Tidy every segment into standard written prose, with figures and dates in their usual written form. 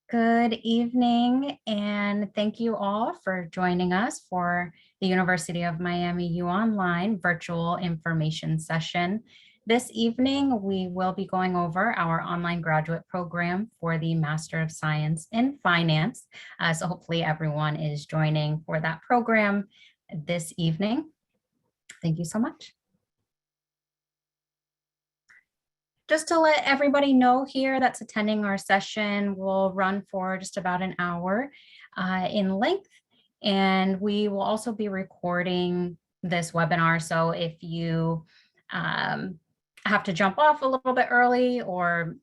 Good evening, and thank you all for joining us for the University of Miami UOnline virtual information session. This evening, we will be going over our online graduate program for the Master of Science in Finance. So hopefully everyone is joining for that program this evening. Thank you so much. Just to let everybody know here that's attending our session, will run for just about an hour in length, and we will also be recording this webinar. So if you have to jump off a little bit early, or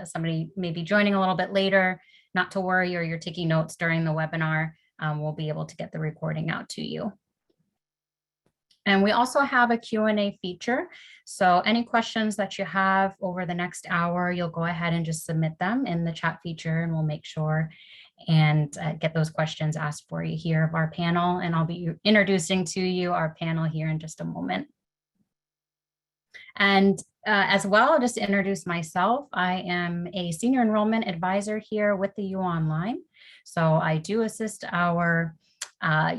somebody may be joining a little bit later, not to worry, or you're taking notes during the webinar, we'll be able to get the recording out to you. And we also have a Q&A feature. So any questions that you have over the next hour, you'll go ahead and just submit them in the chat feature, and we'll make sure and get those questions asked for you here of our panel. And I'll be introducing to you our panel here in just a moment. And as well, just to introduce myself, I am a senior enrollment advisor here with the UOnline. So I do assist our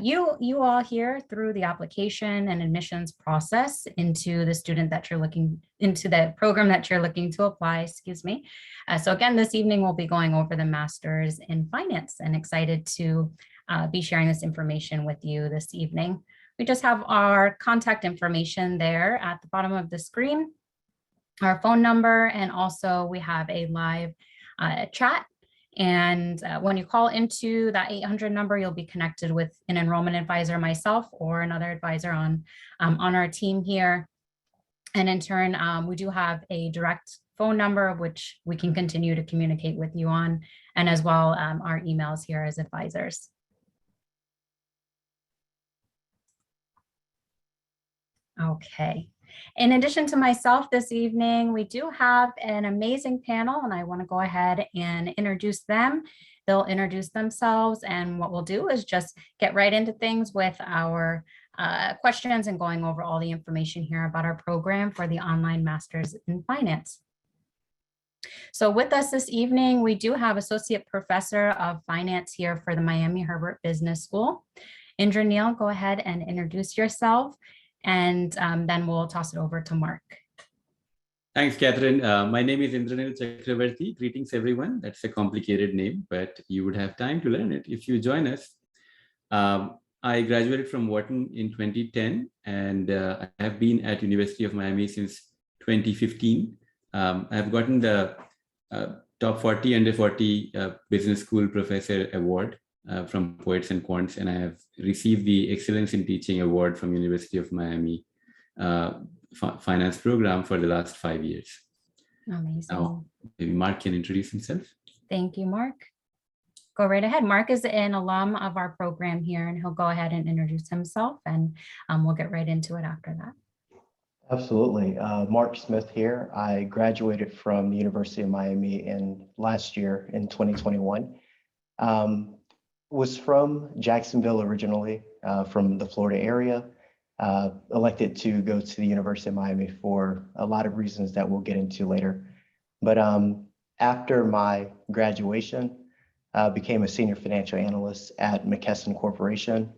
you all here through the application and admissions process into the student that you're looking into, the program that you're looking to apply, excuse me. So again, this evening we'll be going over the Masters in Finance, and excited to be sharing this information with you this evening. We just have our contact information there at the bottom of the screen, our phone number, and also we have a live chat. And when you call into that 800 number, you'll be connected with an enrollment advisor, myself, or another advisor on our team here. And in turn, we do have a direct phone number, which we can continue to communicate with you on, and as well our emails here as advisors. Okay. In addition to myself this evening, we do have an amazing panel, and I want to go ahead and introduce them. They'll introduce themselves, and what we'll do is just get right into things with our questions and going over all the information here about our program for the online Masters in Finance. So with us this evening, we do have Associate Professor of Finance here for the Miami Herbert Business School. Indranil, go ahead and introduce yourself, and then we'll toss it over to Mark. Thanks, Catherine. My name is Indranil Chakravarti. Greetings, everyone. That's a complicated name, but you would have time to learn it if you join us. I graduated from Wharton in 2010, and I have been at University of Miami since 2015. I have gotten the top 40 under 40 Business School Professor Award from Poets and Quants, and I have received the Excellence in Teaching Award from University of Miami Finance Program for the last 5 years. Amazing. Now, maybe Mark can introduce himself. Thank you, Mark. Go right ahead. Mark is an alum of our program here, and he'll go ahead and introduce himself, and we'll get right into it after that. Absolutely. Mark Smith here. I graduated from the University of Miami last year in 2021. Was from Jacksonville originally, from the Florida area. Elected to go to the University of Miami for a lot of reasons that we'll get into later. But after my graduation, became a senior financial analyst at McKesson Corporation,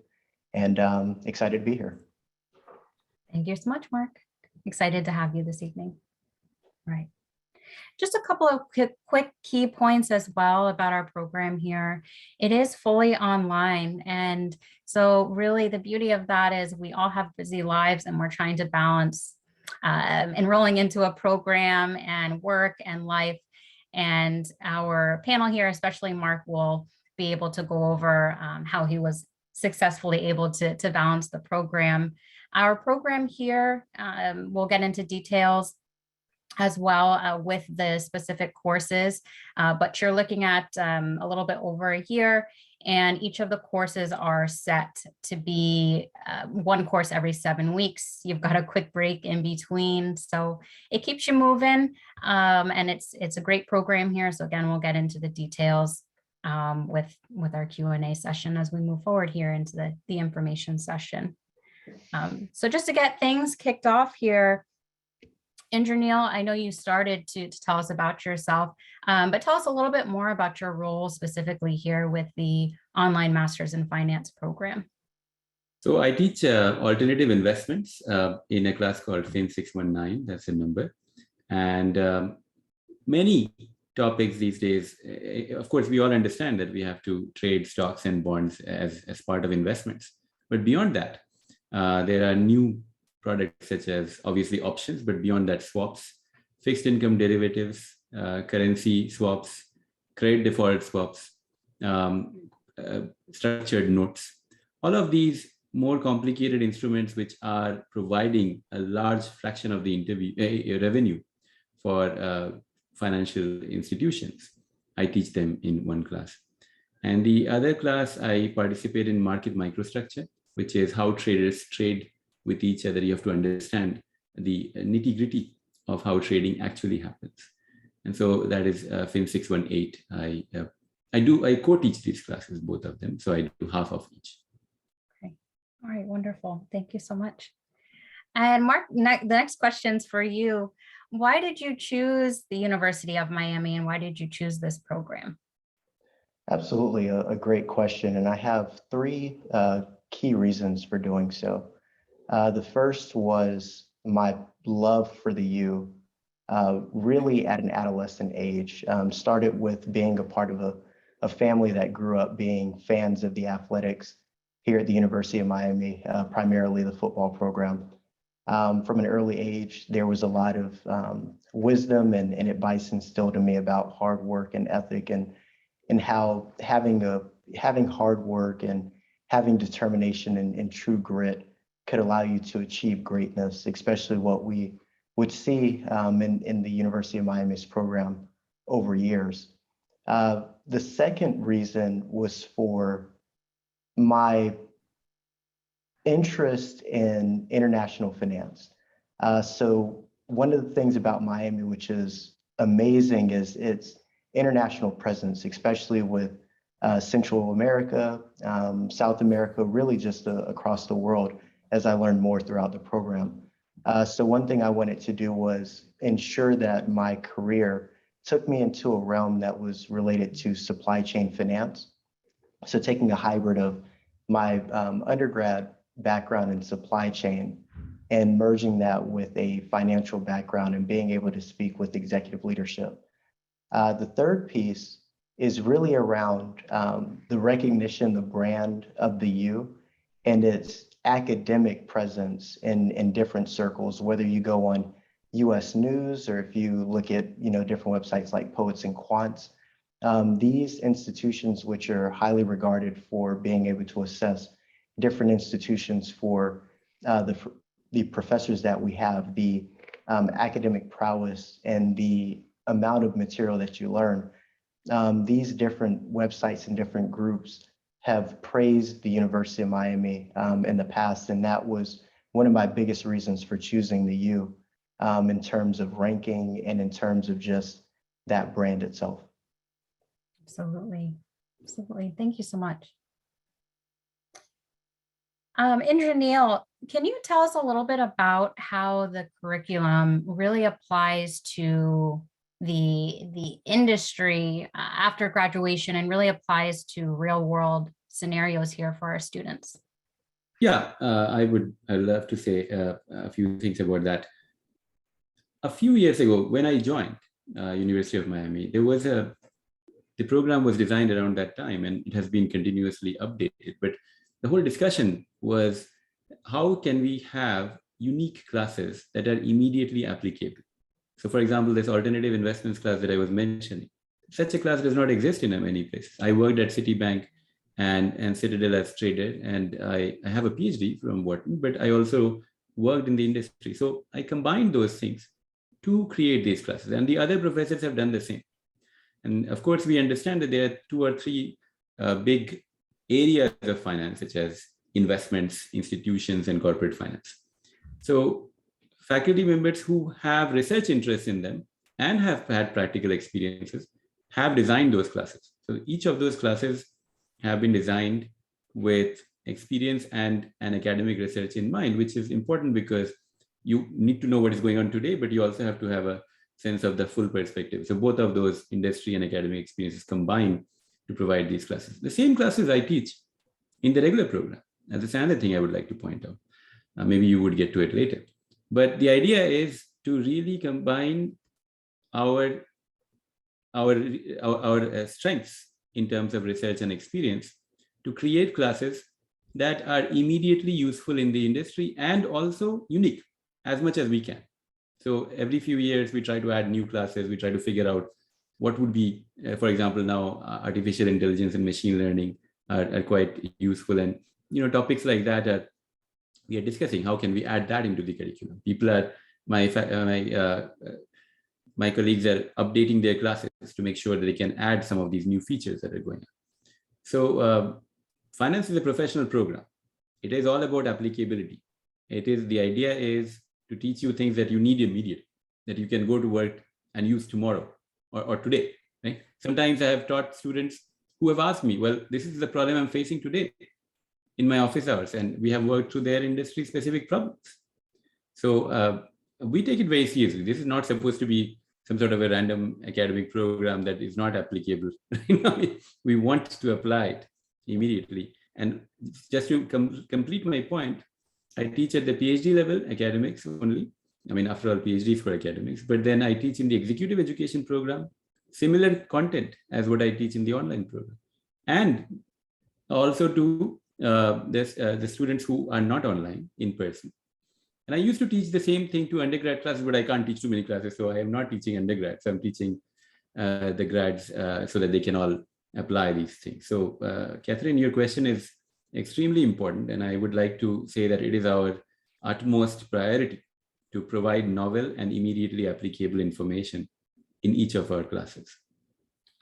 and excited to be here. Thank you so much, Mark. Excited to have you this evening. Right. Just a couple of quick key points as well about our program here. It is fully online. And so really the beauty of that is we all have busy lives, and we're trying to balance enrolling into a program and work and life. And our panel here, especially Mark, will be able to go over how he was successfully able to balance the program. Our program here, we'll get into details as well with the specific courses, but you're looking at a little bit over a year, and each of the courses are set to be one course every 7 weeks. You've got a quick break in between, so it keeps you moving, and it's a great program here. So again, we'll get into the details with our Q&A session as we move forward here into the information session. So just to get things kicked off here, Indranil, I know you started to tell us about yourself, but tell us a little bit more about your role specifically here with the online Masters in Finance program. So I teach alternative investments in a class called FIN 619, that's the number. And many topics these days, of course, we all understand that we have to trade stocks and bonds as part of investments. But beyond that, there are new products such as obviously options, but beyond that, swaps, fixed income derivatives, currency swaps, credit default swaps, structured notes. All of these more complicated instruments which are providing a large fraction of the revenue for financial institutions. I teach them in one class. And the other class, I participate in market microstructure, which is how traders trade with each other. You have to understand the nitty-gritty of how trading actually happens. And so that is FIN 618. I co-teach these classes, both of them. So I do half of each. Okay. All right, wonderful. Thank you so much. And Mark, the next question's for you. Why did you choose the University of Miami and why did you choose this program? Absolutely, a great question. And I have three key reasons for doing so. The first was my love for the U, really at an adolescent age. Started with being a part of a family that grew up being fans of the athletics here at the University of Miami, primarily the football program. From an early age, there was a lot of wisdom and advice instilled in me about hard work and ethic and how having hard work and having determination and true grit could allow you to achieve greatness, especially what we would see in the University of Miami's program over years. The second reason was for my interest in international finance. So one of the things about Miami, which is amazing, is its international presence, especially with Central America, South America, really just across the world, as I learned more throughout the program. So one thing I wanted to do was ensure that my career took me into a realm that was related to supply chain finance. So taking a hybrid of my undergrad background in supply chain and merging that with a financial background and being able to speak with executive leadership. The third piece is really around the recognition, the brand of the U and its academic presence in different circles, whether you go on US News or if you look at different websites like Poets and Quants. These institutions, which are highly regarded for being able to assess different institutions for the professors that we have, the academic prowess and the amount of material that you learn. These different websites and different groups have praised the University of Miami in the past, and that was one of my biggest reasons for choosing the U in terms of ranking and in terms of just that brand itself. Absolutely. Absolutely. Thank you so much. Indranil, can you tell us a little bit about how the curriculum really applies to the industry after graduation and really applies to real world scenarios here for our students? Yeah, I'd love to say a few things about that. A few years ago, when I joined University of Miami, the program was designed around that time and it has been continuously updated. But the whole discussion was, how can we have unique classes that are immediately applicable? So for example, this alternative investments class that I was mentioning, such a class does not exist in many places. I worked at Citibank and Citadel as trader, and I have a PhD from Wharton, but I also worked in the industry. So I combined those things to create these classes, and the other professors have done the same. And of course, we understand that there are 2 or 3 big areas of finance, such as investments, institutions, and corporate finance. So faculty members who have research interests in them and have had practical experiences have designed those classes. So each of those classes have been designed with experience and an academic research in mind, which is important because you need to know what is going on today, but you also have to have a sense of the full perspective. So both of those industry and academic experiences combine to provide these classes. The same classes I teach in the regular program. And that's another thing I would like to point out. Maybe you would get to it later. But the idea is to really combine our strengths in terms of research and experience to create classes that are immediately useful in the industry and also unique as much as we can. So every few years, we try to add new classes. We try to figure out what would be, for example, now artificial intelligence and machine learning are quite useful. And topics like that we are discussing. How can we add that into the curriculum? People are, my colleagues are updating their classes to make sure that they can add some of these new features that are going on. So finance is a professional program. It is all about applicability. The idea is to teach you things that you need immediately, that you can go to work and use tomorrow or today. Right? Sometimes I have taught students who have asked me, well, this is the problem I'm facing today in my office hours, and we have worked through their industry specific problems. So we take it very seriously. This is not supposed to be some sort of a random academic program that is not applicable. We want to apply it immediately. And just to complete my point, I teach at the PhD level, academics only. I mean, after all, PhD is for academics, but then I teach in the executive education program, similar content as what I teach in the online program. And also to the students who are not online in person. And I used to teach the same thing to undergrad classes, but I can't teach too many classes. So I am not teaching undergrads. I'm teaching the grads so that they can all apply these things. So Catherine, your question is extremely important. And I would like to say that it is our utmost priority to provide novel and immediately applicable information in each of our classes.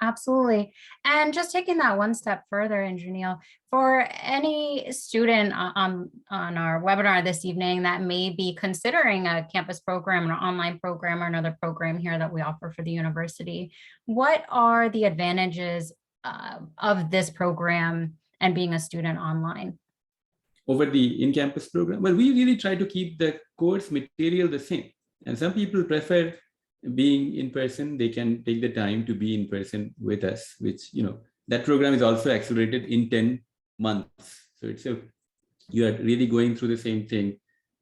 Absolutely. And just taking that one step further, Indranil, for any student on our webinar this evening that may be considering a campus program, an online program, or another program here that we offer for the university, what are the advantages of this program and being a student online? Over the in-campus program? Well, we really try to keep the course material the same. And some people prefer being in person. They can take the time to be in person with us, which, that program is also accelerated in 10 months. So you are really going through the same thing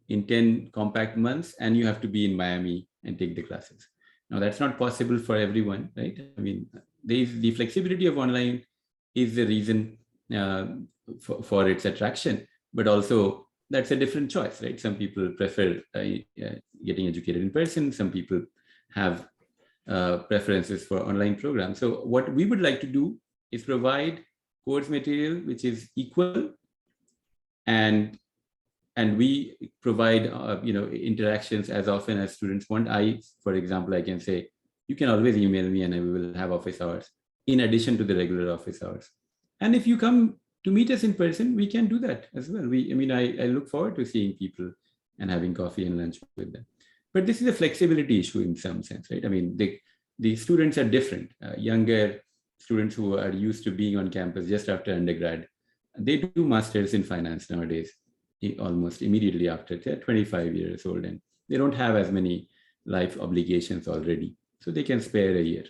in 10 compact months, and you have to be in Miami and take the classes. Now, that's not possible for everyone, right? I mean, the flexibility of online is the reason for its attraction, but also that's a different choice, right? Some people prefer getting educated in person. Some people have preferences for online programs. So what we would like to do is provide course material which is equal, and we provide interactions as often as students want. For example, I can say, you can always email me and I will have office hours in addition to the regular office hours. And if you come to meet us in person, we can do that as well. I look forward to seeing people and having coffee and lunch with them. But this is a flexibility issue in some sense, right? I mean, the students are different. Younger students who are used to being on campus just after undergrad, they do masters in finance nowadays, almost immediately after. They're 25 years old and they don't have as many life obligations already. So they can spare a year.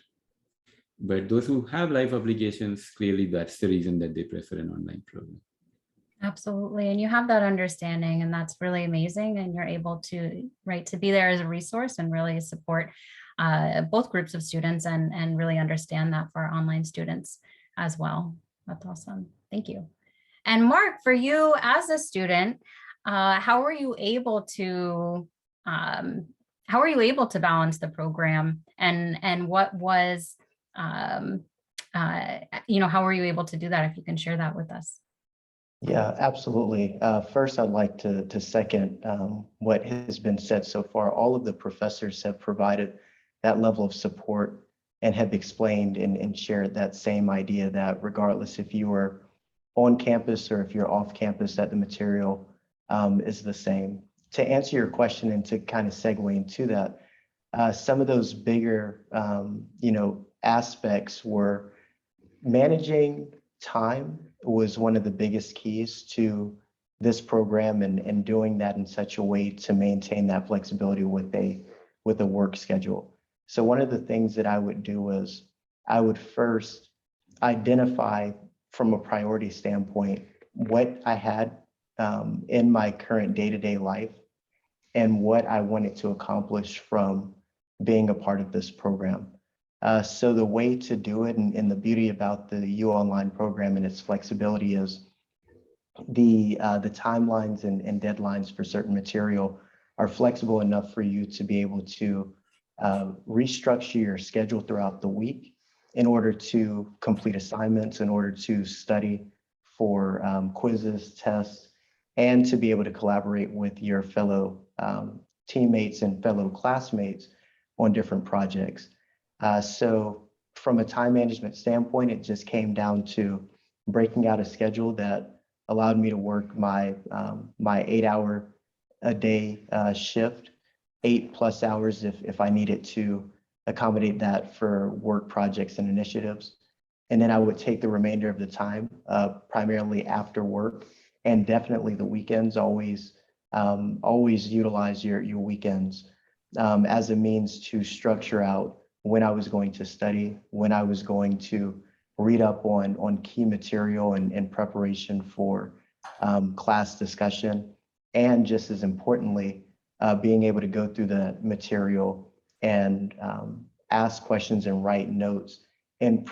But those who have life obligations, clearly that's the reason that they prefer an online program. Absolutely. And you have that understanding, and that's really amazing. And you're able to be there as a resource and really support both groups of students and really understand that for our online students as well. That's awesome. Thank you. And Mark, for you as a student, how were you able to balance the program, and what was, how were you able to do that? If you can share that with us. Yeah, absolutely. First, I'd like to second what has been said so far. All of the professors have provided that level of support and have explained and shared that same idea that regardless if you are on campus or if you're off campus, that the material is the same. To answer your question and to kind of segue into that, some of those bigger, aspects were managing time was one of the biggest keys to this program and doing that in such a way to maintain that flexibility with a work schedule. So one of the things that I would do is I would first identify from a priority standpoint what I had in my current day-to-day life and what I wanted to accomplish from being a part of this program. So the way to do it and the beauty about the UOnline program and its flexibility is the timelines and deadlines for certain material are flexible enough for you to be able to restructure your schedule throughout the week in order to complete assignments, in order to study for quizzes, tests, and to be able to collaborate with your fellow teammates and fellow classmates on different projects. So from a time management standpoint, it just came down to breaking out a schedule that allowed me to work my 8-hour a day shift, 8+ hours if I needed to accommodate that for work projects and initiatives. And then I would take the remainder of the time, primarily after work, and definitely the weekends. Always utilize your weekends as a means to structure out when I was going to study, when I was going to read up on key material and preparation for class discussion, and just as importantly, being able to go through the material and ask questions and write notes in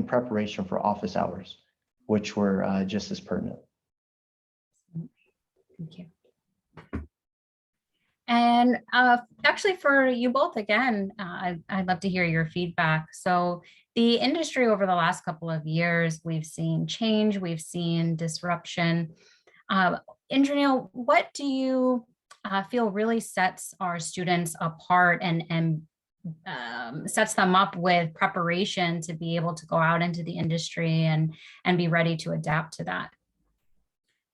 preparation for office hours, which were just as pertinent. Thank you. And actually for you both, again, I'd love to hear your feedback. So the industry over the last couple of years, we've seen change, we've seen disruption. Indranil, what do you feel really sets our students apart and sets them up with preparation to be able to go out into the industry and be ready to adapt to that?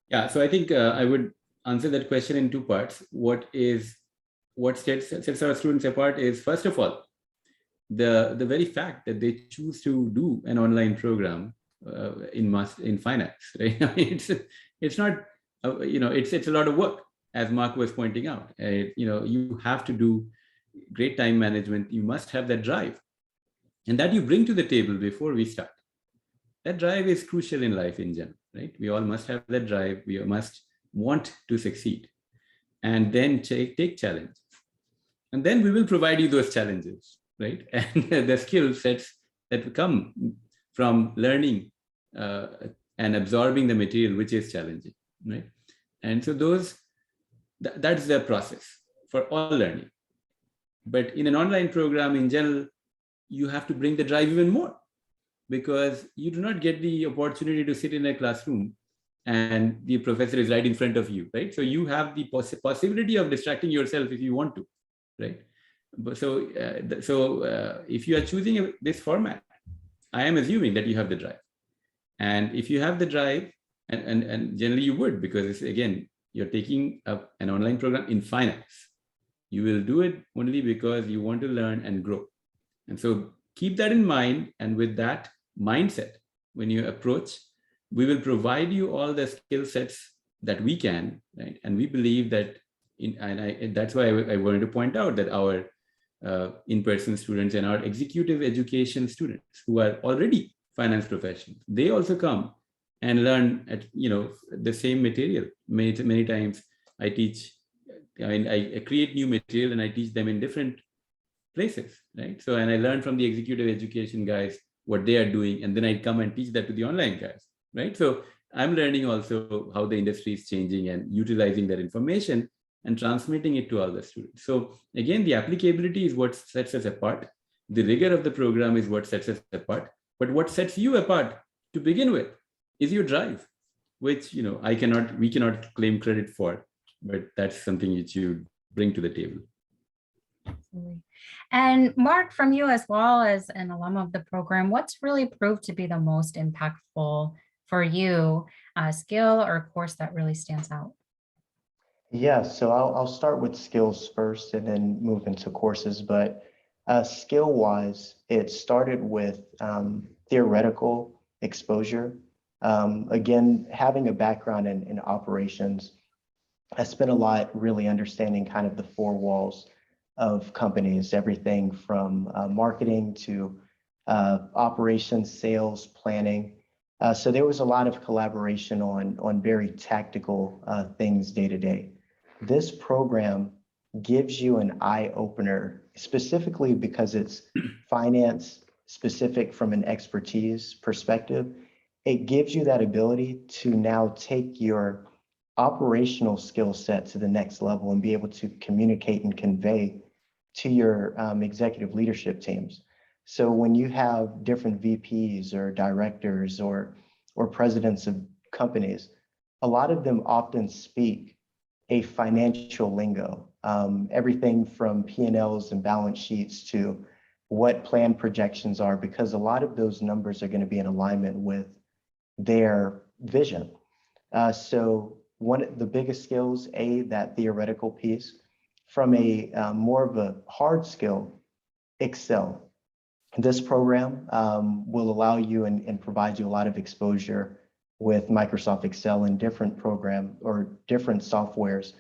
Yeah, so I think I would answer that question in two parts. What sets our students apart is, first of all, the very fact that they choose to do an online program in finance, right? I mean, it's not it's a lot of work, as Mark was pointing out. You have to do great time management. You must have that drive, and that you bring to the table before we start. That drive is crucial in life in general, right? We all must have that drive. We must want to succeed, and then take challenges. And then we will provide you those challenges, right? And the skill sets that come from learning and absorbing the material, which is challenging, right? And so that's the process for all learning. But in an online program in general, you have to bring the drive even more, because you do not get the opportunity to sit in a classroom and the professor is right in front of you, right? So you have the possibility of distracting yourself if you want to, right? But so if you are choosing this format, I am assuming that you have the drive. And if you have the drive, and generally you would, because it's, again, you're taking up an online program in finance. You will do it only because you want to learn and grow. And so keep that in mind. And with that mindset, when you approach, we will provide you all the skill sets that we can, right? And we believe that, that's why I wanted to point out that our in-person students and our executive education students who are already finance professionals, they also come and learn at the same material. Many times I teach, I create new material and I teach them in different places, right? So, and I learn from the executive education guys what they are doing, and then I come and teach that to the online guys, right? So I'm learning also how the industry is changing and utilizing that information and transmitting it to all the students. So again, the applicability is what sets us apart. The rigor of the program is what sets us apart. But what sets you apart to begin with is your drive, which we cannot claim credit for, but that's something that you bring to the table. Absolutely. And Mark, from you as well as an alum of the program, what's really proved to be the most impactful for you, skill or course that really stands out? Yeah, so I'll start with skills first and then move into courses. But skill-wise, it started with theoretical exposure Again, having a background in operations, I spent a lot really understanding kind of the four walls of companies, everything from marketing to operations, sales, planning. So there was a lot of collaboration on very tactical things day to day. This program gives you an eye opener, specifically because it's finance specific from an expertise perspective. It gives you that ability to now take your operational skill set to the next level and be able to communicate and convey to your executive leadership teams. So when you have different VPs or directors or presidents of companies, a lot of them often speak a financial lingo, everything from P&Ls and balance sheets to what plan projections are, because a lot of those numbers are going to be in alignment with their vision. So one of the biggest skills, that theoretical piece. From a more of a hard skill, Excel. This program will allow you and provide you a lot of exposure with Microsoft Excel and different program or different softwares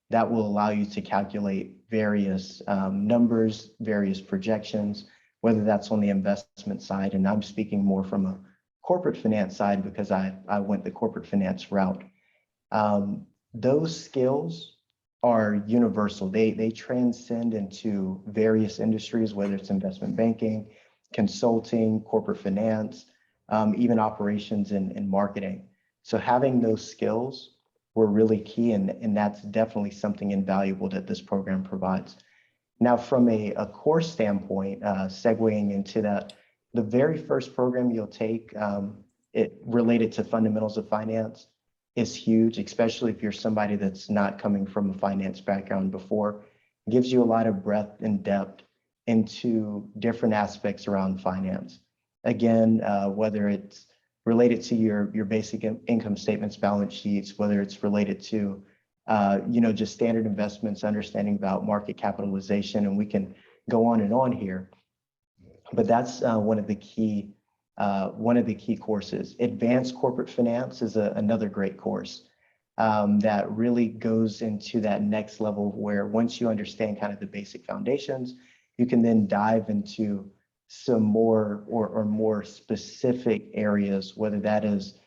that will allow you to calculate various numbers, various projections, whether that's on the investment side. And I'm speaking more from a corporate finance side because I went the corporate finance route. Those skills are universal. They transcend into various industries, whether it's investment banking, consulting, corporate finance, even operations and marketing. So having those skills were really key, and that's definitely something invaluable that this program provides. Now, from a course standpoint, segueing into that, the very first program you'll take, it related to fundamentals of finance, is huge, especially if you're somebody that's not coming from a finance background before. It gives you a lot of breadth and depth into different aspects around finance. Again, whether it's related to your basic income statements, balance sheets, whether it's related to just standard investments, understanding about market capitalization, and we can go on and on here. But that's one of the key courses. Advanced Corporate Finance is another great course that really goes into that next level where once you understand kind of the basic foundations, you can then dive into some more or more specific areas, whether that is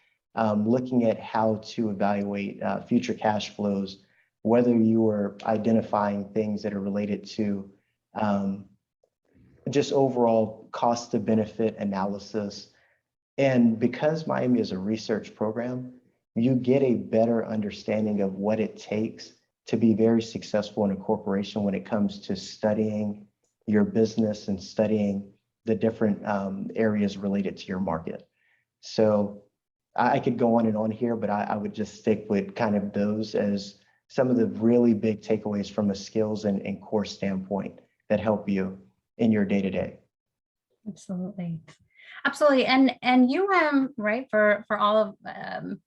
looking at how to evaluate future cash flows, whether you are identifying things that are related to just overall cost to benefit analysis. And because Miami is a research program, you get a better understanding of what it takes to be very successful in a corporation when it comes to studying your business and studying the different areas related to your market. So I could go on and on here, but I would just stick with kind of those as some of the really big takeaways from a skills and course standpoint that help you in your day-to-day. Absolutely. Absolutely. And right, for all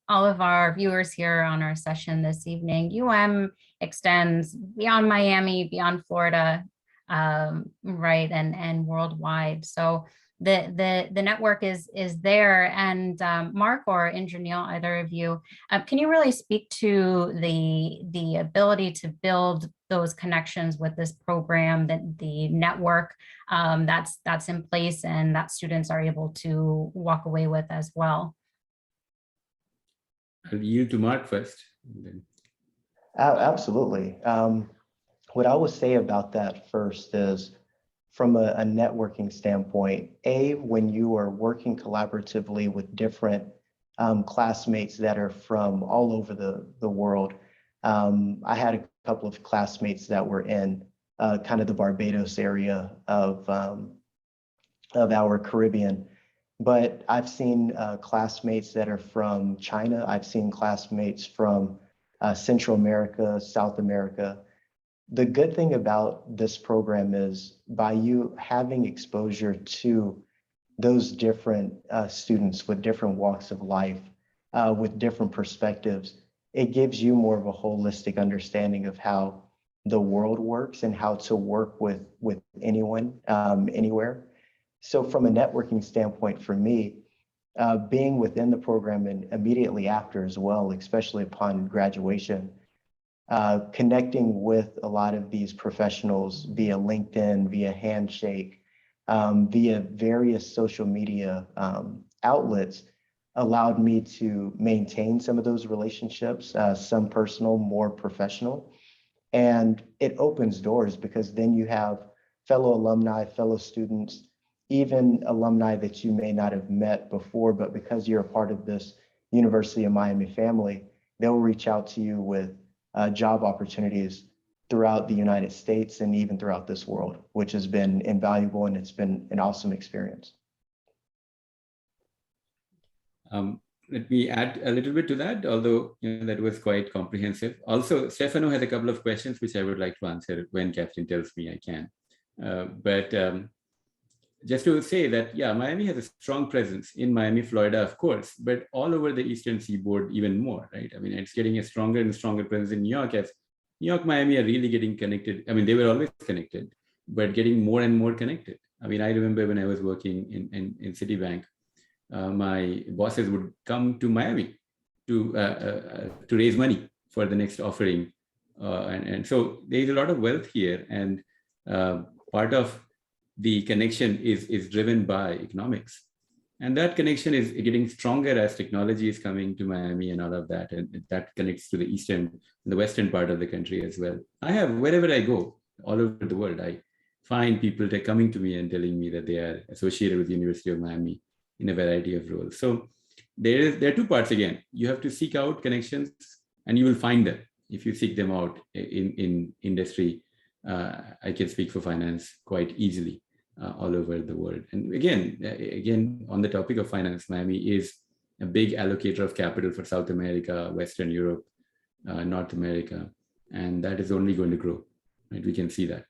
of our viewers here on our session this evening, extends beyond Miami, beyond Florida, right, and worldwide. So the network is there. And Mark or Indranil, either of you, can you really speak to the ability to build those connections with this program, that the network that's in place and that students are able to walk away with as well? I'll yield to Mark first. Absolutely. What I would say about that first is, from a networking standpoint, when you are working collaboratively with different classmates that are from all over the world. I had a couple of classmates that were in kind of the Barbados area of our Caribbean, but I've seen classmates that are from China. I've seen classmates from Central America, South America. The good thing about this program is, by you having exposure to those different students with different walks of life, with different perspectives, it gives you more of a holistic understanding of how the world works and how to work with anyone, anywhere. So from a networking standpoint, for me, being within the program and immediately after as well, especially upon graduation, connecting with a lot of these professionals via LinkedIn, via Handshake, via various social media outlets allowed me to maintain some of those relationships, some personal, more professional. And it opens doors because then you have fellow alumni, fellow students, even alumni that you may not have met before, but because you're a part of this University of Miami family, they'll reach out to you with job opportunities throughout the United States and even throughout this world, which has been invaluable and it's been an awesome experience. Let me add a little bit to that, although that was quite comprehensive. Also, Stefano has a couple of questions which I would like to answer when Catherine tells me I can. But just to say that, yeah, Miami has a strong presence in Miami, Florida, of course, but all over the Eastern Seaboard even more, right? I mean, it's getting a stronger and stronger presence in New York as New York, Miami are really getting connected. I mean, they were always connected, but getting more and more connected. I mean, I remember when I was working in Citibank, my bosses would come to Miami to raise money for the next offering. And so there's a lot of wealth here, and part of the connection is driven by economics. And that connection is getting stronger as technology is coming to Miami and all of that. And that connects to the eastern, the western part of the country as well. I have, wherever I go, all over the world, I find people that are coming to me and telling me that they are associated with the University of Miami in a variety of roles. So there are two parts again. You have to seek out connections and you will find them if you seek them out in industry. I can speak for finance quite easily. All over the world. And again, on the topic of finance, Miami is a big allocator of capital for South America, Western Europe, North America, and that is only going to grow, right? We can see that.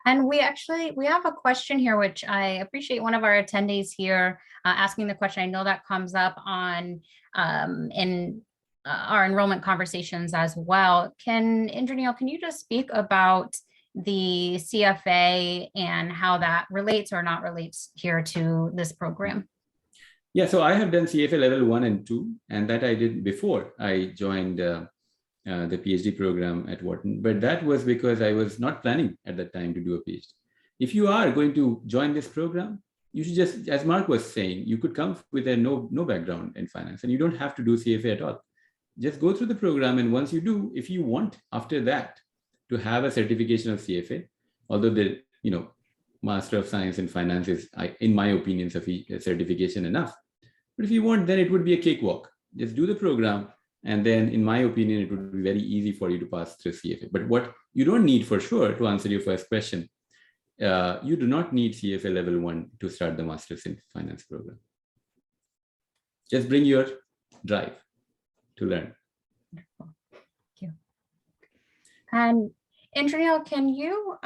And we have a question here, which I appreciate one of our attendees here asking the question. I know that comes up on in our enrollment conversations as well. Indranil, can you just speak about the CFA and how that relates or not relates here to this program? Yeah, so I have done CFA level 1 and 2, and that I did before I joined the PhD program at Wharton, but that was because I was not planning at that time to do a PhD. If you are going to join this program, you should just, as Mark was saying, you could come with a no background in finance, and you don't have to do CFA at all. Just go through the program, and once you do, if you want after that to have a certification of CFA, although the Master of Science in Finance is, in my opinion, certification enough. But if you want, then it would be a cakewalk. Just do the program, and then, in my opinion, it would be very easy for you to pass through CFA. But what you don't need for sure, to answer your first question, you do not need CFA level 1 to start the Master's in Finance program. Just bring your drive to learn. Thank you. And Indranil, can you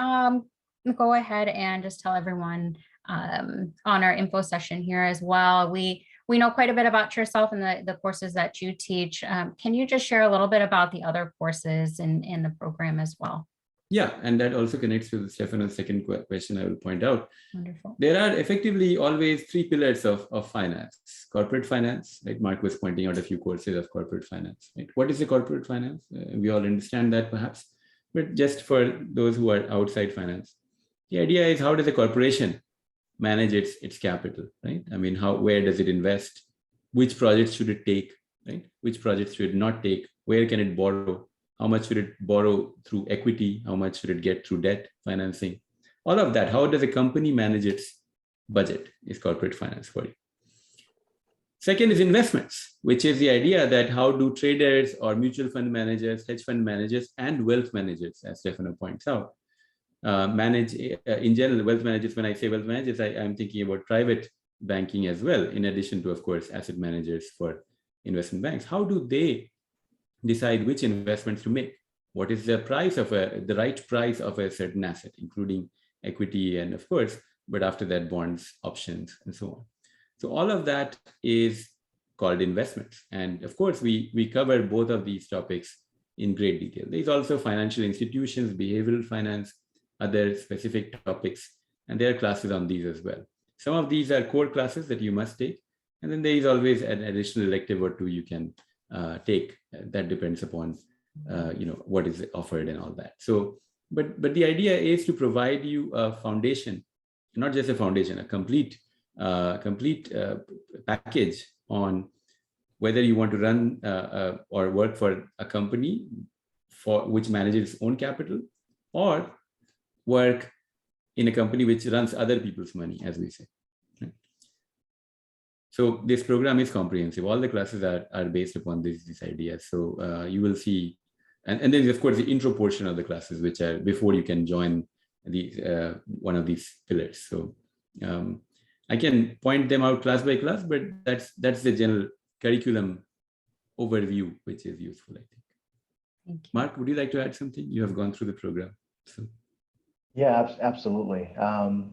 go ahead and just tell everyone on our info session here as well? We know quite a bit about yourself and the courses that you teach. Can you just share a little bit about the other courses in the program as well? Yeah, and that also connects with Stefano's second question. I will point out. Wonderful. There are effectively always 3 pillars of finance. Corporate finance, right? Mark was pointing out a few courses of corporate finance. Right? What is a corporate finance? We all understand that perhaps, but just for those who are outside finance, the idea is, how does a corporation manage its capital, right? I mean, where does it invest? Which projects should it take, right? Which projects should it not take? Where can it borrow? How much should it borrow through equity? How much should it get through debt financing? All of that. How does a company manage its budget is corporate finance for you. Second is investments, which is the idea that how do traders or mutual fund managers, hedge fund managers, and wealth managers, as Stefano points out, manage in general. Wealth managers, when I say wealth managers, I'm thinking about private banking as well, in addition to, of course, asset managers for investment banks. How do they decide which investments to make? What is the price of the right price of a certain asset, including equity and, of course, but after that, bonds, options, and so on. So all of that is called investments. And of course, we cover both of these topics in great detail. There's also financial institutions, behavioral finance, other specific topics And there are classes on these as well. Some of these are core classes that you must take. And then there is always an additional elective or two you can take. That depends upon what is offered and all that. So, but the idea is to provide you a foundation, not just a foundation, a complete package on whether you want to run or work for a company which manages its own capital, or work in a company which runs other people's money, as we say. Right? So this program is comprehensive. All the classes are based upon these ideas. So you will see, and then of course the intro portion of the classes, which are before you can join the one of these pillars. So I can point them out class by class, but that's the general curriculum overview, which is useful, I think. Thank you. Mark, would you like to add something? You have gone through the program. So. Yeah, absolutely.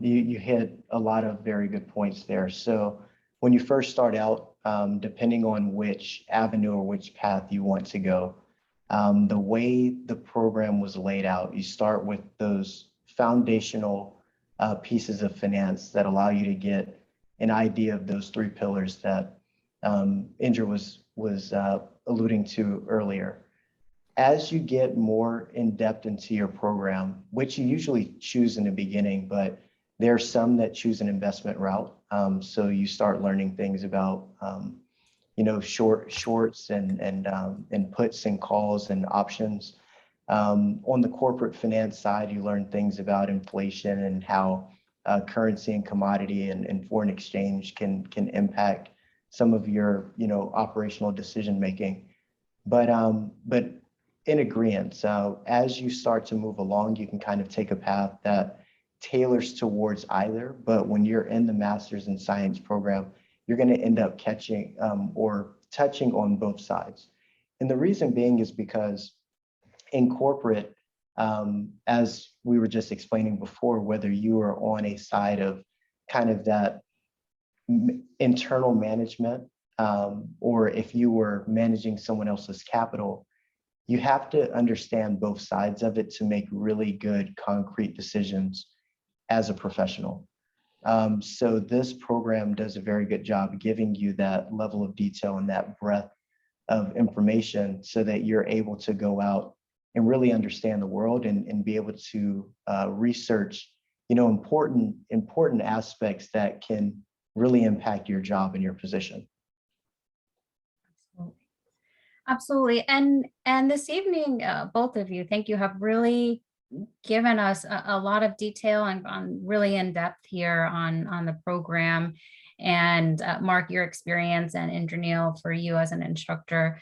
You hit a lot of very good points there. So when you first start out, depending on which avenue or which path you want to go, the way the program was laid out, you start with those foundational pieces of finance that allow you to get an idea of those three pillars that Indra was alluding to earlier. As you get more in depth into your program, which you usually choose in the beginning, but there are some that choose an investment route. So you start learning things about, shorts and puts and calls and options. On the corporate finance side, you learn things about inflation and how currency and commodity and foreign exchange can impact some of your, operational decision making. But in agreement, so as you start to move along, you can kind of take a path that tailors towards either. But when you're in the Master's in Science program, you're going to end up catching or touching on both sides. And the reason being is because in corporate, as we were just explaining before, whether you are on a side of kind of that internal management, or if you were managing someone else's capital, you have to understand both sides of it to make really good concrete decisions as a professional. So this program does a very good job giving you that level of detail and that breadth of information so that you're able to go out and really understand the world and be able to research, important aspects that can really impact your job and your position. Absolutely. And this evening, both of you, thank you, have really given us a lot of detail and gone really in depth here on the program. And Mark, your experience, and Indranil, for you as an instructor.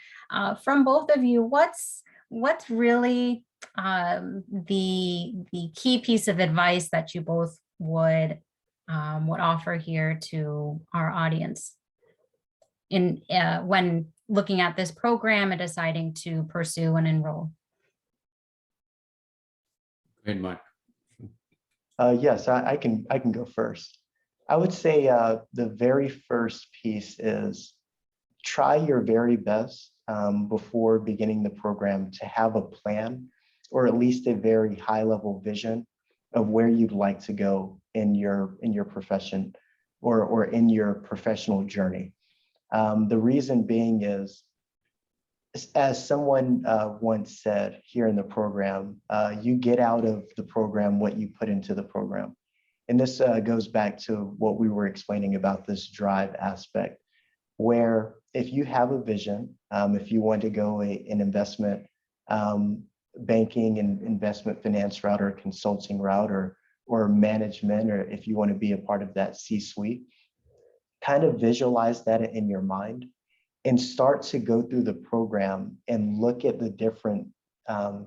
From both of you, what's really the key piece of advice that you both would offer here to our audience in when looking at this program and deciding to pursue and enroll? Great, Mark. Yes, I can go first. I would say the very first piece is try your very best before beginning the program to have a plan, or at least a very high level vision of where you'd like to go in your profession or in your professional journey. The reason being is, as someone once said here in the program, you get out of the program what you put into the program. And this goes back to what we were explaining about this drive aspect, where if you have a vision, if you want to go an investment banking and investment finance route, or consulting route, or management, or if you want to be a part of that C-suite, kind of visualize that in your mind and start to go through the program and look at the different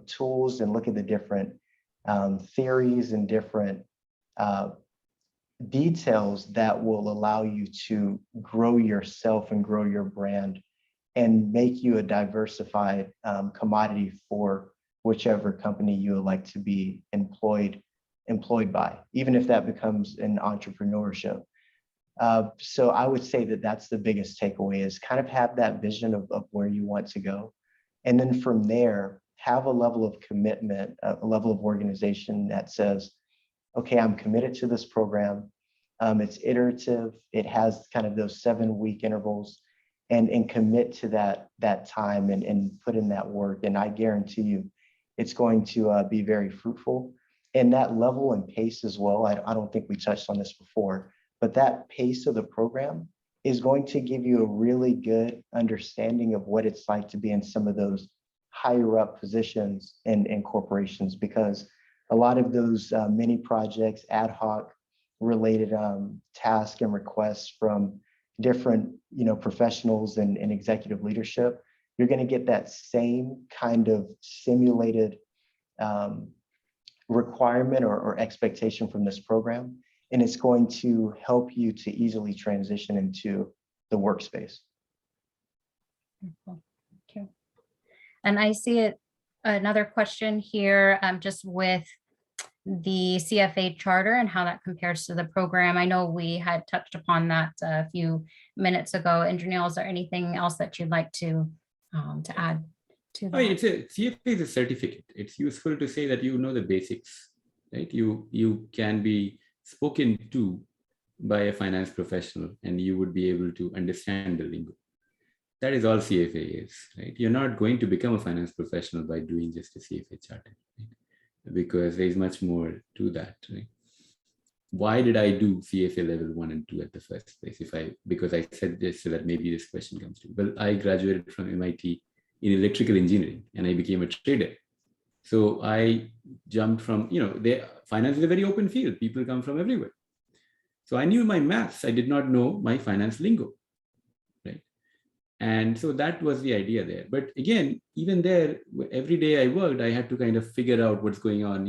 tools and look at the different theories and different details that will allow you to grow yourself and grow your brand and make you a diversified commodity for whichever company you would like to be employed by, even if that becomes an entrepreneurship. So I would say that that's the biggest takeaway, is kind of have that vision of where you want to go. And then from there, have a level of commitment, a level of organization that says, okay, I'm committed to this program. It's iterative. It has kind of those 7-week intervals, and commit to that time and put in that work. And I guarantee you, it's going to be very fruitful. And that level and pace as well. I don't think we touched on this before, but that pace of the program is going to give you a really good understanding of what it's like to be in some of those higher up positions in corporations, because a lot of those mini projects, ad hoc related tasks and requests from different professionals and executive leadership, you're going to get that same kind of simulated requirement or expectation from this program, and it's going to help you to easily transition into the workspace. Wonderful. Thank you. And I see another question here, just with the CFA charter and how that compares to the program. I know we had touched upon that a few minutes ago. Engineer, is there anything else that you'd like to add to that? Oh, CFA is a certificate. It's useful to say that you know the basics, right? You can be spoken to by a finance professional and you would be able to understand the lingo. That is all CFA is, right? You're not going to become a finance professional by doing just a CFA charter, right? Because there is much more to that, right? Why did I do CFA level 1 and 2 at the first place? Because I said this so that maybe this question comes to. Well, I graduated from MIT in electrical engineering and I became a trader. So I jumped from, finance is a very open field. People come from everywhere. So I knew my maths. I did not know my finance lingo, right? And so that was the idea there. But again, even there, every day I worked, I had to kind of figure out what's going on.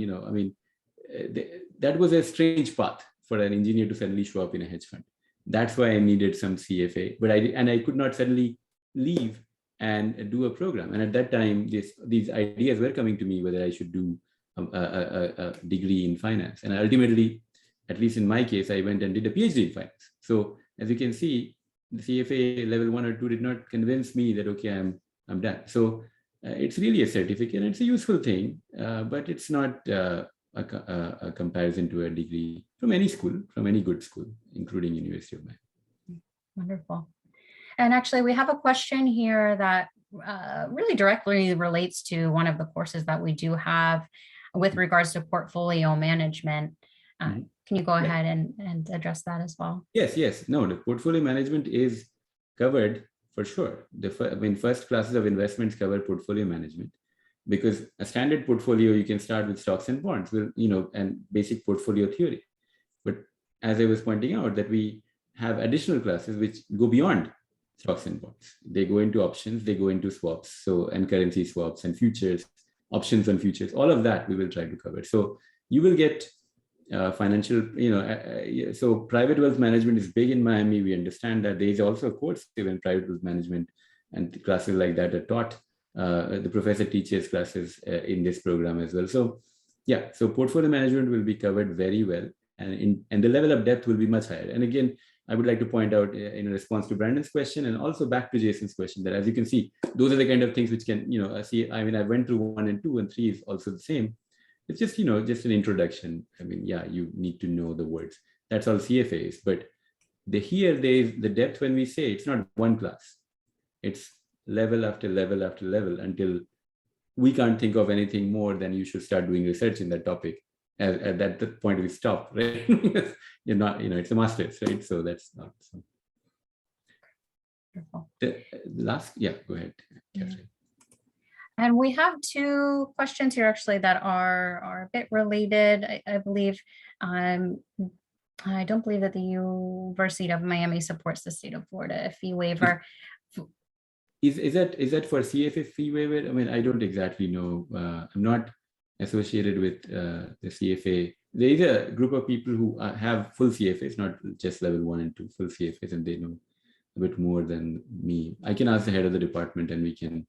That was a strange path for an engineer to suddenly show up in a hedge fund. That's why I needed some CFA, but I could not suddenly leave and do a program. And at that time, these ideas were coming to me whether I should do a degree in finance. And ultimately, at least in my case, I went and did a PhD in finance. So as you can see, the CFA level 1 or 2 did not convince me that, okay, I'm done. So it's really a certificate and it's a useful thing, but it's not a comparison to a degree from any school, from any good school, including University of Miami. Wonderful. And actually, we have a question here that really directly relates to one of the courses that we do have with regards to portfolio management. Can you go ahead and address that as well? Yes. No, the portfolio management is covered for sure. First classes of investments cover portfolio management, because a standard portfolio, you can start with stocks and bonds, and basic portfolio theory. But as I was pointing out, that we have additional classes which go beyond stocks and bonds. They go into options, they go into swaps, and currency swaps and futures, options on futures, all of that we will try to cover. So you will get financial, so private wealth management is big in Miami. We understand that. There is also a course in private wealth management, and classes like that are taught. The professor teaches classes in this program as well. So so portfolio management will be covered very well, and the level of depth will be much higher. And again, I would like to point out in response to Brandon's question and also back to Jason's question, that as you can see, those are the kind of things which can, I went through 1 and 2 and 3 is also the same. It's just, just an introduction. You need to know the words. That's all CFA is. But there is the depth when we say it's not one class. It's level after level after level until we can't think of anything more than you should start doing research in that topic. At that point we stop, right? You're not, it's a master's, right? So that's not so. The last, go ahead, Catherine. And we have 2 questions here actually that are a bit related. I believe, I don't believe that the University of Miami supports the state of Florida fee waiver. Is that for CFA fee waiver? I don't exactly know. I'm not associated with the CFA. There is a group of people who have full CFAs, not just level 1 and 2, full CFAs, and they know a bit more than me. I can ask the head of the department and we can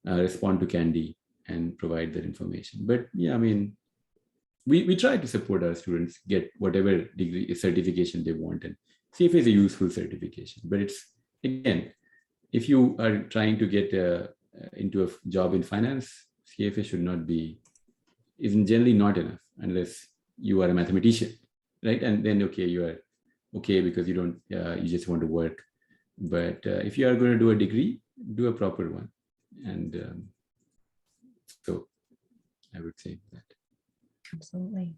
respond to Candy and provide that information. But we try to support our students get whatever degree certification they want, and CFA is a useful certification. But it's, again, if you are trying to get into a job in finance, CFA isn't generally not enough unless you are a mathematician, right? And then, okay, you are okay because you don't, you just want to work. But if you are going to do a degree, do a proper one. And so I would say that. Absolutely.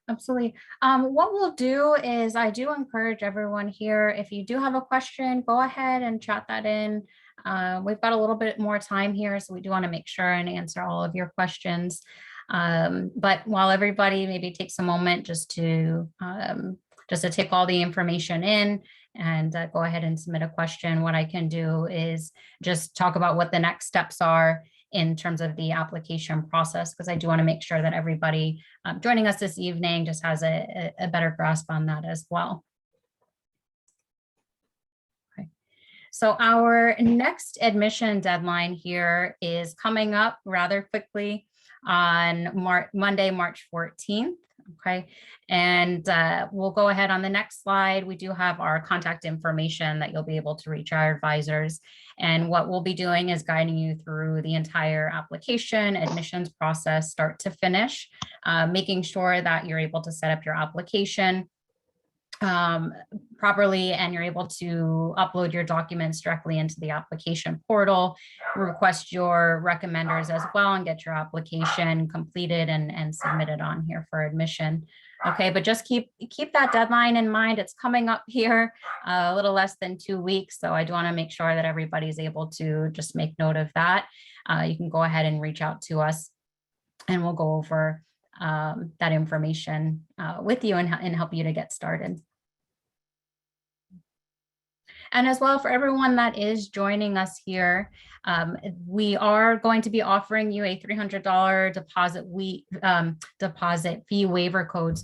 Absolutely. What we'll do is I do encourage everyone here, if you do have a question, go ahead and chat that in. We've got a little bit more time here, so we do want to make sure and answer all of your questions. But while everybody maybe takes a moment just to take all the information in and go ahead and submit a question, what I can do is just talk about what the next steps are in terms of the application process, because I do want to make sure that everybody joining us this evening just has a better grasp on that as well. Okay. So our next admission deadline here is coming up rather quickly on Monday, March 14th. Okay, and we'll go ahead on the next slide. We do have our contact information that you'll be able to reach our advisors. And what we'll be doing is guiding you through the entire application admissions process, start to finish, making sure that you're able to set up your application properly, and you're able to upload your documents directly into the application portal, request your recommenders as well, and get your application completed and submitted on here for admission. Okay, but just keep that deadline in mind. It's coming up here a little less than 2 weeks. So I do want to make sure that everybody's able to just make note of that. You can go ahead and reach out to us and we'll go over that information with you and help you to get started. And as well, for everyone that is joining us here, we are going to be offering you a $300 deposit fee waiver code,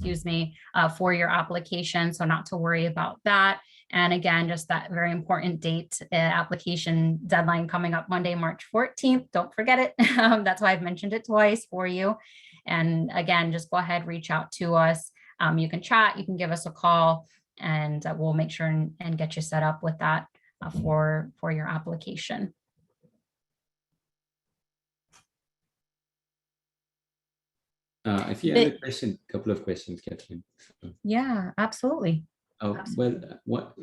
for your application. So not to worry about that. And again, just that very important date, application deadline coming up Monday, March 14th. Don't forget it. That's why I've mentioned it twice for you. And again, just go ahead, reach out to us. You can chat, you can give us a call, and we'll make sure and get you set up with that for your application. I see I have a question, couple of questions, Catherine. So, yeah, absolutely. Well,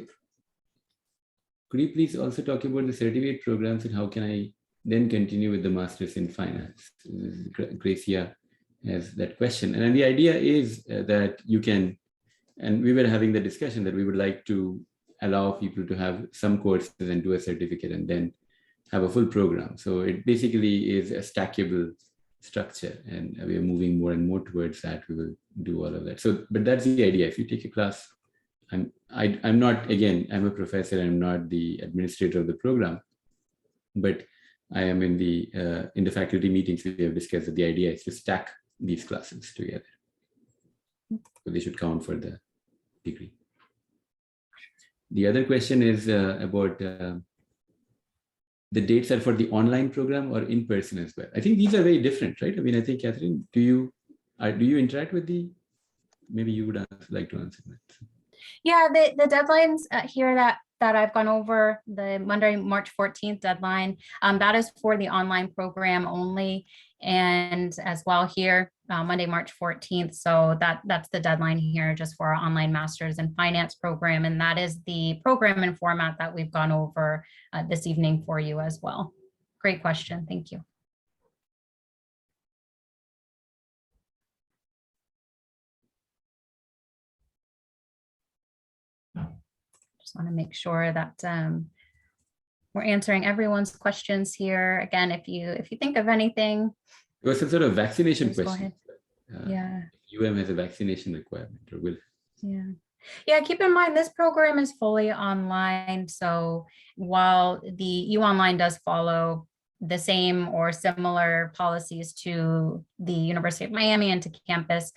could you please also talk about the certificate programs and how can I then continue with the Masters in Finance? Gracia has that question. And then the idea is that you can, and we were having the discussion that we would like to allow people to have some courses and do a certificate and then have a full program. So it basically is a stackable structure, and we are moving more and more towards that. We will do all of that. So, but that's the idea. If you take a class, I'm not, again, I'm a professor, I'm not the administrator of the program, but I am in the faculty meetings. We have discussed that the idea is to stack these classes together. So they should count for the degree. The other question is about the dates are for the online program or in person as well. I think these are very different, right? I mean, I think, Catherine, do you interact with maybe you would like to answer that. Yeah, the deadlines here that I've gone over, the Monday, March 14th deadline, that is for the online program only. And as well here, Monday, March 14th. So that's the deadline here just for our online Masters in Finance program. And that is the program and format that we've gone over this evening for you as well. Great question. Thank you. Just want to make sure that we're answering everyone's questions here. Again, if you think of anything. It was some sort of vaccination question. Yeah. UM has a vaccination requirement, or will. Yeah, keep in mind this program is fully online. So while the UOnline does follow the same or similar policies to the University of Miami and to campus,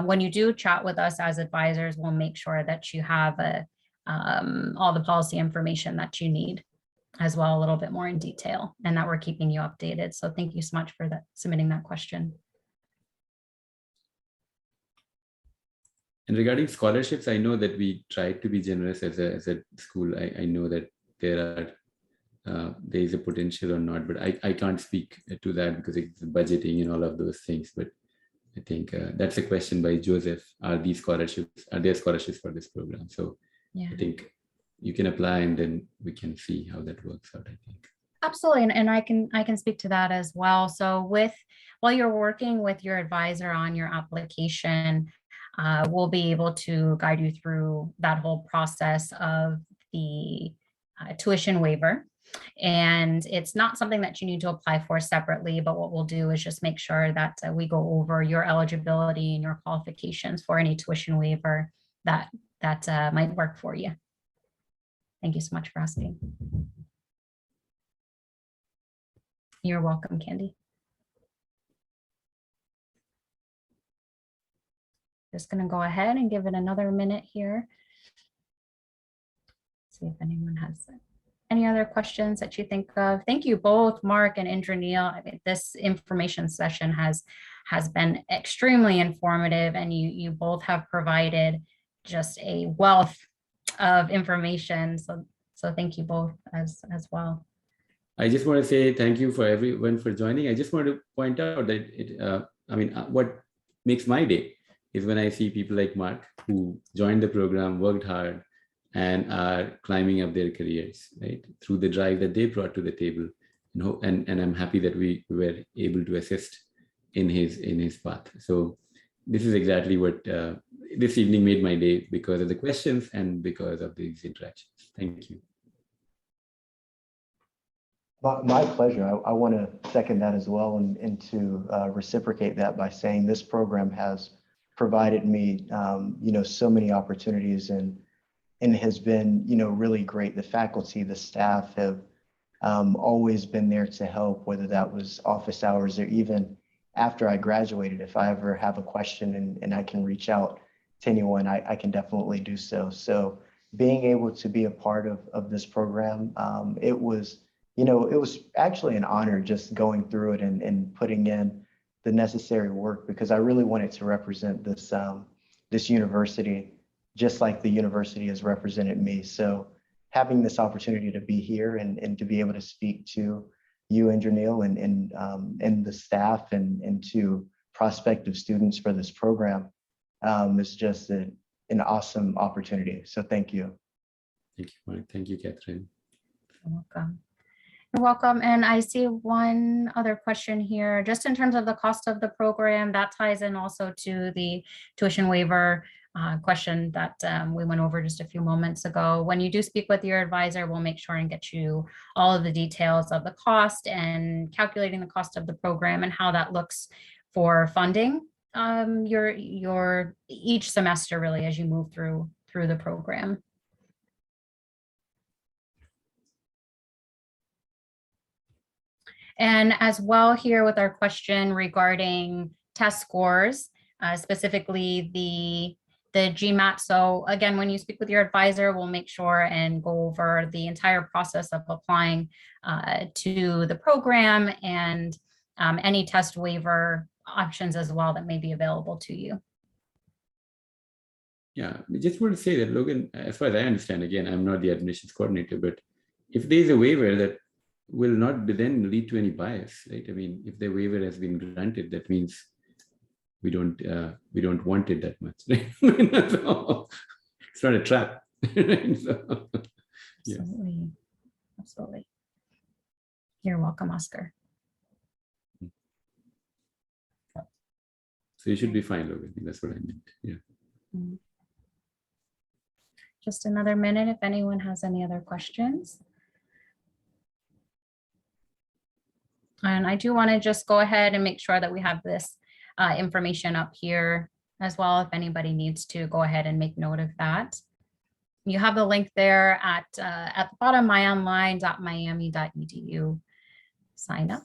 when you do chat with us as advisors, we'll make sure that you have all the policy information that you need as well, a little bit more in detail, and that we're keeping you updated. So thank you so much for submitting that question. And regarding scholarships, I know that we try to be generous as a school. I know that there is a potential or not, but I can't speak to that because it's budgeting and all of those things. But I think that's a question by Joseph. Are there scholarships for this program? So Yeah. I think you can apply and then we can see how that works out, I think. Absolutely, and I can speak to that as well. So while you're working with your advisor on your application, we'll be able to guide you through that whole process of the tuition waiver. And it's not something that you need to apply for separately, but what we'll do is just make sure that we go over your eligibility and your qualifications for any tuition waiver that might work for you. Thank you so much for asking. You're welcome, Candy. Just going to go ahead and give it another minute here. See if anyone has any other questions that you think of. Thank you both, Mark and Indranil. I mean, this information session has been extremely informative, and you both have provided just a wealth of information. So thank you both as well. I just want to say thank you for everyone for joining. I just want to point out that what makes my day is when I see people like Mark who joined the program, worked hard, and are climbing up their careers, right, through the drive that they brought to the table. And I'm happy that we were able to assist in his path. So this is exactly what this evening made my day, because of the questions and because of these interactions. Thank you. My pleasure. I want to second that as well, and to reciprocate that by saying this program has provided me, so many opportunities, and has been, really great. The faculty, the staff have always been there to help, whether that was office hours or even after I graduated. If I ever have a question and I can reach out to anyone, I can definitely do so. So being able to be a part of this program, it was actually an honor just going through it and putting in the necessary work, because I really wanted to represent this university just like the university has represented me. So having this opportunity to be here and to be able to speak to you, Indranil, and the staff and to prospective students for this program is just an awesome opportunity. So thank you. Thank you, Mark. Thank you, Catherine. You're welcome. You're welcome. And I see one other question here, just in terms of the cost of the program, that ties in also to the tuition waiver question that we went over just a few moments ago. When you do speak with your advisor, we'll make sure and get you all of the details of the cost and calculating the cost of the program and how that looks for funding your each semester, really, as you move through the program. And as well here with our question regarding test scores, specifically the GMAT. So again, when you speak with your advisor, we'll make sure and go over the entire process of applying to the program and any test waiver options as well that may be available to you. Yeah, I just want to say that, Logan, as far as I understand, again, I'm not the admissions coordinator, but if there's a waiver that will not then lead to any bias, right? I mean, if the waiver has been granted, that means we don't want it that much, right? So, it's not a trap. Right? So, yes. Absolutely. Absolutely. You're welcome, Oscar. So you should be fine, Logan. That's what I meant. Yeah. Just another minute if anyone has any other questions. And I do want to just go ahead and make sure that we have this information up here as well. If anybody needs to go ahead and make note of that. You have the link there at the bottom, myonline.miami.edu. Sign up.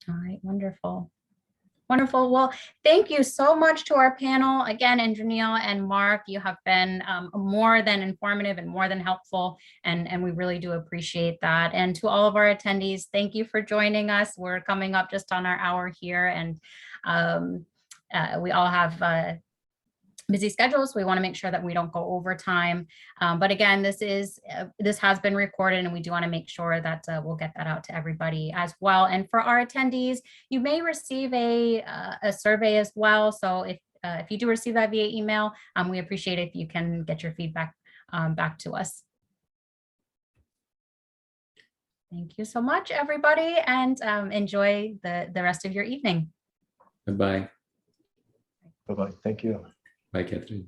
All right, wonderful. Wonderful. Well, thank you so much to our panel. Again, Indranil and Mark, you have been more than informative and more than helpful, and we really do appreciate that. And to all of our attendees, thank you for joining us. We're coming up just on our hour here, and we all have busy schedules. We want to make sure that we don't go overtime. But again, this has been recorded, and we do want to make sure that we'll get that out to everybody as well. And for our attendees, you may receive a survey as well. So if you do receive that via email, we appreciate it if you can get your feedback back to us. Thank you so much, everybody, and enjoy the rest of your evening. Bye-bye. Bye-bye. Thank you. Bye, Catherine.